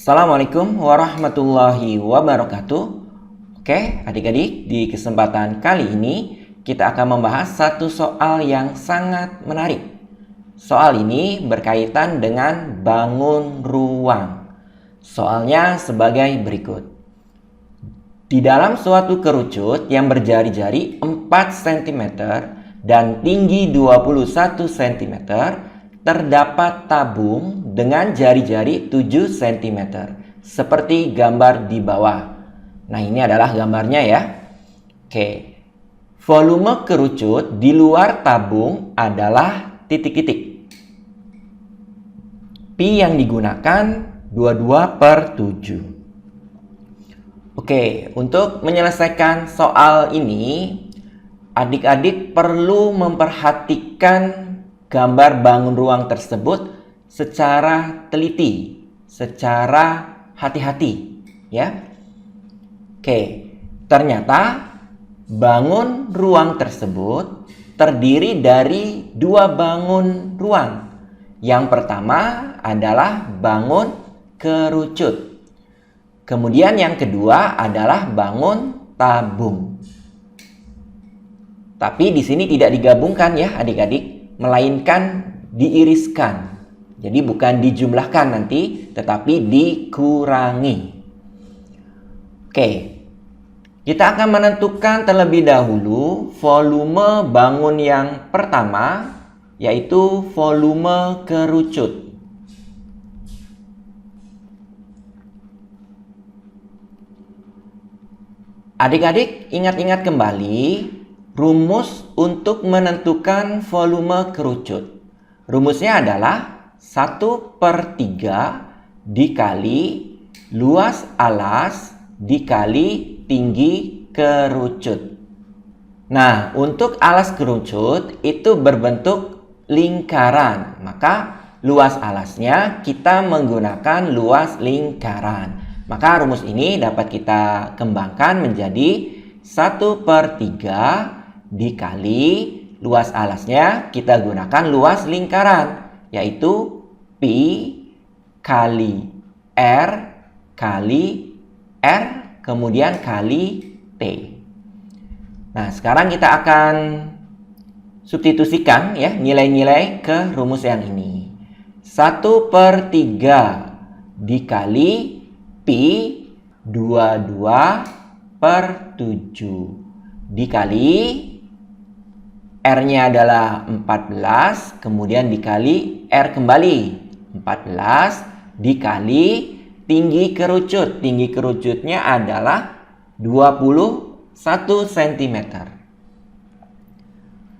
Assalamualaikum warahmatullahi wabarakatuh. Oke, adik-adik, di kesempatan kali ini kita akan membahas satu soal yang sangat menarik. Soal ini berkaitan dengan bangun ruang. Soalnya sebagai berikut. Di dalam suatu kerucut yang berjari-jari 4 cm dan tinggi 21 cm, terdapat tabung dengan jari-jari 7 cm, seperti gambar di bawah. Nah, ini adalah gambarnya ya. Oke. Volume kerucut di luar tabung adalah titik-titik. Pi yang digunakan 22/7. Oke, untuk menyelesaikan soal ini, adik-adik perlu memperhatikan gambar bangun ruang tersebut secara teliti, secara hati-hati, ya. Oke, ternyata bangun ruang tersebut terdiri dari 2 bangun ruang. Yang pertama adalah bangun kerucut. Kemudian yang kedua adalah bangun tabung. Tapi di sini tidak digabungkan ya adik-adik, melainkan diiriskan. Jadi bukan dijumlahkan nanti, tetapi dikurangi. Oke, kita akan menentukan terlebih dahulu volume bangun yang pertama, yaitu volume kerucut. Adik-adik ingat-ingat kembali rumus untuk menentukan volume kerucut. Rumusnya adalah 1/3 dikali luas alas dikali tinggi kerucut. Nah, untuk alas kerucut itu berbentuk lingkaran. Maka luas alasnya kita menggunakan luas lingkaran. Maka rumus ini dapat kita kembangkan menjadi 1/3 dikali luas alasnya kita gunakan luas lingkaran, yaitu Pi kali R kali R kemudian kali T. Nah, sekarang kita akan substitusikan ya nilai-nilai ke rumus yang ini. 1/3 dikali Pi 22/7 dikali R-nya adalah 14, kemudian dikali R kembali 14 dikali tinggi kerucut. Tinggi kerucutnya adalah 21 cm.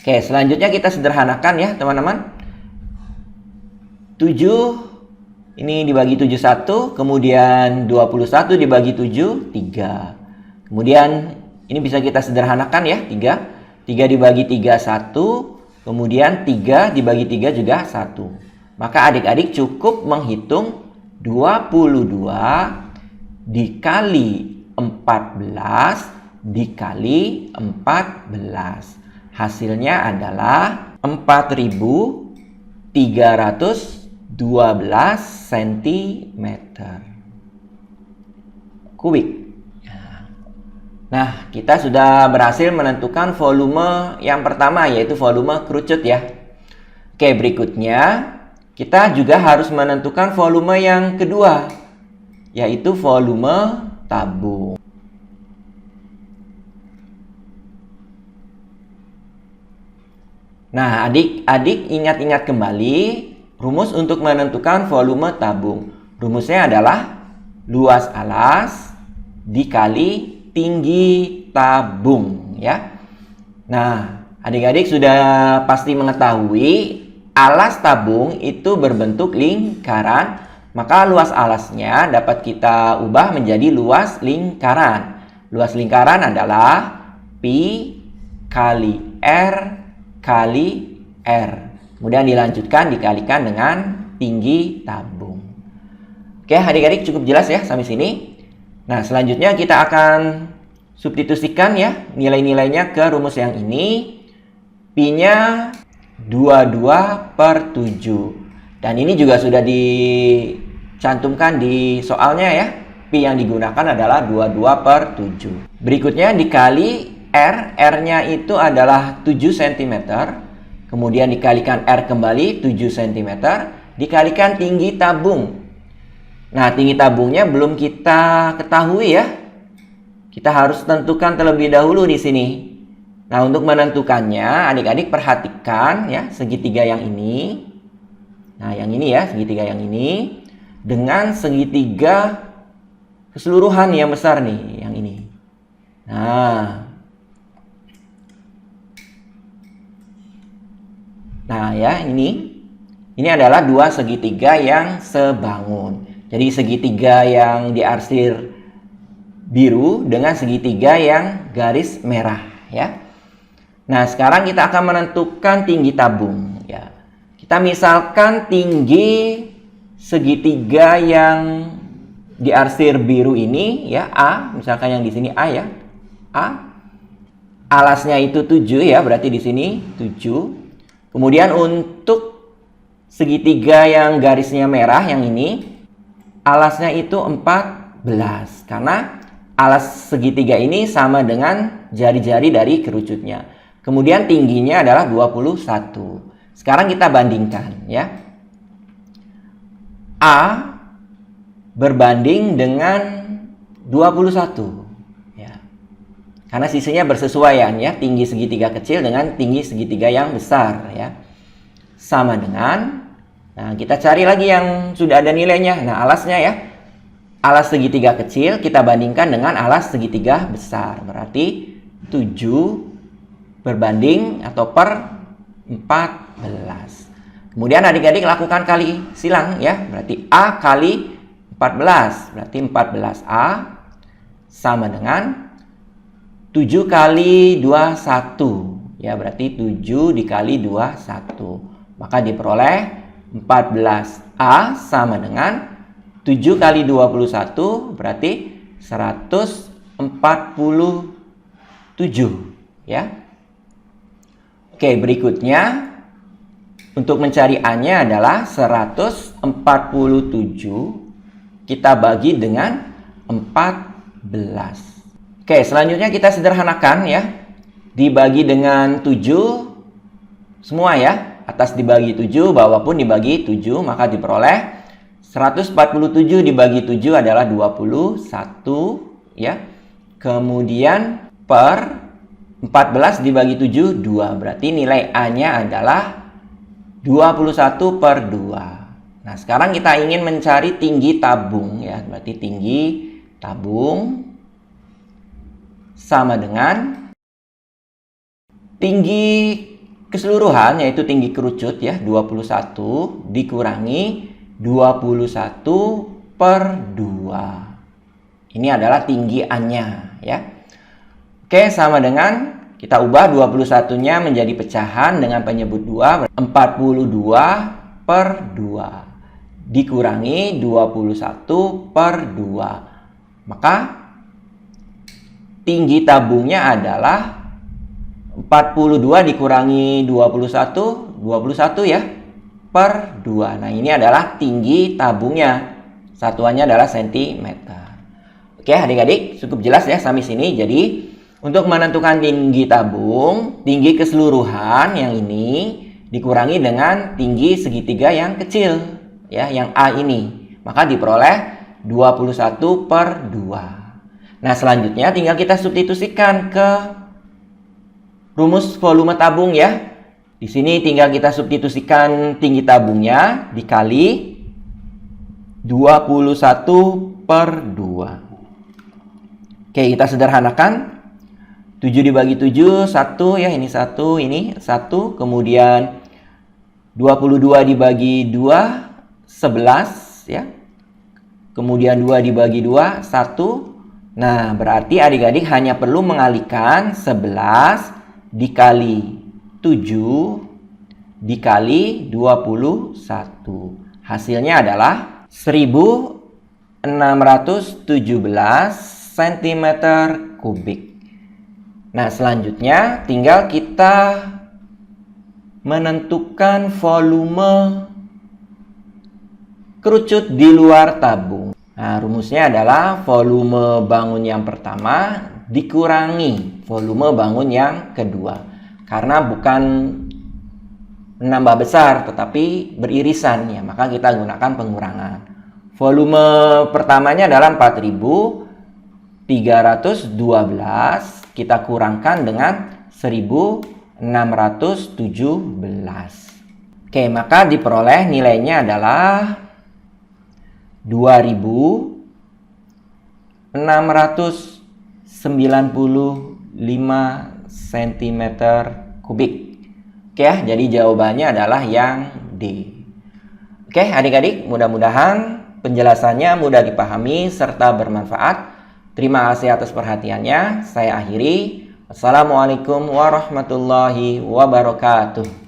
Oke, selanjutnya kita sederhanakan ya teman-teman. 7 ini dibagi 71, kemudian 21 dibagi 7, 3. Kemudian ini bisa kita sederhanakan ya, 3. 3 dibagi 3, 1. Kemudian 3 dibagi 3 juga 1. Maka adik-adik cukup menghitung 22 dikali 14 dikali 14. Hasilnya adalah 4.312 cm kubik. Nah, kita sudah berhasil menentukan volume yang pertama, yaitu volume kerucut ya. Oke, berikutnya kita juga harus menentukan volume yang kedua, yaitu volume tabung. Nah, adik-adik ingat-ingat kembali rumus untuk menentukan volume tabung. Rumusnya adalah luas alas dikali tinggi tabung ya. Nah, adik-adik sudah pasti mengetahui alas tabung itu berbentuk lingkaran, maka luas alasnya dapat kita ubah menjadi luas lingkaran. Luas lingkaran adalah Pi kali R kali R. Kemudian dilanjutkan dikalikan dengan tinggi tabung. Oke, adik-adik cukup jelas ya sampai sini. Nah, selanjutnya kita akan substitusikan ya nilai-nilainya ke rumus yang ini. Pi-nya 22/7. Dan ini juga sudah di cantumkan di soalnya ya. Pi yang digunakan adalah 22/7. Berikutnya dikali R. R-nya itu adalah 7 cm. Kemudian dikalikan R kembali 7 cm. Dikalikan tinggi tabung. Nah, tinggi tabungnya belum kita ketahui ya. Kita harus tentukan terlebih dahulu di sini. Nah, untuk menentukannya, adik-adik perhatikan ya segitiga yang ini. Nah, yang ini ya, segitiga yang ini dengan segitiga keseluruhan yang besar nih, yang ini. Nah ya, ini adalah dua segitiga yang sebangun. Jadi segitiga yang diarsir biru dengan segitiga yang garis merah ya. Nah, sekarang kita akan menentukan tinggi tabung ya. Kita misalkan tinggi segitiga yang diarsir biru ini ya, A, misalkan yang di sini A ya. A. Alasnya itu 7 ya, berarti di sini 7. Kemudian untuk segitiga yang garisnya merah yang ini, alasnya itu 14 karena alas segitiga ini sama dengan jari-jari dari kerucutnya. Kemudian tingginya adalah 21. Sekarang kita bandingkan ya. A berbanding dengan 21 ya. Karena sisinya bersesuaian ya, tinggi segitiga kecil dengan tinggi segitiga yang besar ya. Sama dengan, nah kita cari lagi yang sudah ada nilainya. Nah, alasnya ya. Alas segitiga kecil kita bandingkan dengan alas segitiga besar. Berarti 7 berbanding atau per 14. Kemudian adik-adik lakukan kali silang ya. Berarti A kali 14. Berarti 14A sama dengan 7 kali 21. Ya, berarti 7 dikali 21. Maka diperoleh 14A sama dengan 7 kali 21 berarti 147 ya. Oke, berikutnya untuk mencari A-nya adalah 147 kita bagi dengan 14. Oke, selanjutnya kita sederhanakan ya. Dibagi dengan 7 semua ya. Atas dibagi 7, bawah pun dibagi 7, maka diperoleh 147 dibagi 7 adalah 21 ya. Kemudian per 14 dibagi 7, 2. Berarti nilai A-nya adalah 21/2. Nah, sekarang kita ingin mencari tinggi tabung ya. Berarti tinggi tabung sama dengan tinggi keseluruhan, yaitu tinggi kerucut ya, 21 dikurangi 21/2. Ini adalah tinggi A-nya ya. Oke, sama dengan kita ubah 21-nya menjadi pecahan dengan penyebut 2. 42/2 dikurangi 21/2. Maka tinggi tabungnya adalah 42 dikurangi 21, 21 ya, per 2. Nah, ini adalah tinggi tabungnya. Satuannya adalah sentimeter. Oke, adik-adik, cukup jelas ya sampai sini. Jadi, untuk menentukan tinggi tabung, tinggi keseluruhan yang ini dikurangi dengan tinggi segitiga yang kecil, ya, yang A ini. Maka diperoleh 21/2. Nah, selanjutnya tinggal kita substitusikan ke rumus volume tabung ya. Di sini tinggal kita substitusikan tinggi tabungnya dikali 21/2. Oke, kita sederhanakan. 7 dibagi 7, 1 ya, ini 1, ini 1. Kemudian 22 dibagi 2, 11 ya. Kemudian 2 dibagi 2, 1. Nah, berarti adik-adik hanya perlu mengalihkan 11 dikali 7 dikali 21. Hasilnya adalah 1617 cm kubik. Nah, selanjutnya tinggal kita menentukan volume kerucut di luar tabung. Nah, rumusnya adalah volume bangun yang pertama dikurangi volume bangun yang kedua. Karena bukan menambah besar, tetapi beririsan ya, maka kita gunakan pengurangan. Volume pertamanya adalah 4.312, kita kurangkan dengan 1.617. Oke, maka diperoleh nilainya adalah 2.695 cm kubik. Oke ya, jadi jawabannya adalah yang D. Oke, adik-adik, mudah-mudahan penjelasannya mudah dipahami serta bermanfaat. Terima kasih atas perhatiannya. Saya akhiri. Wassalamualaikum warahmatullahi wabarakatuh.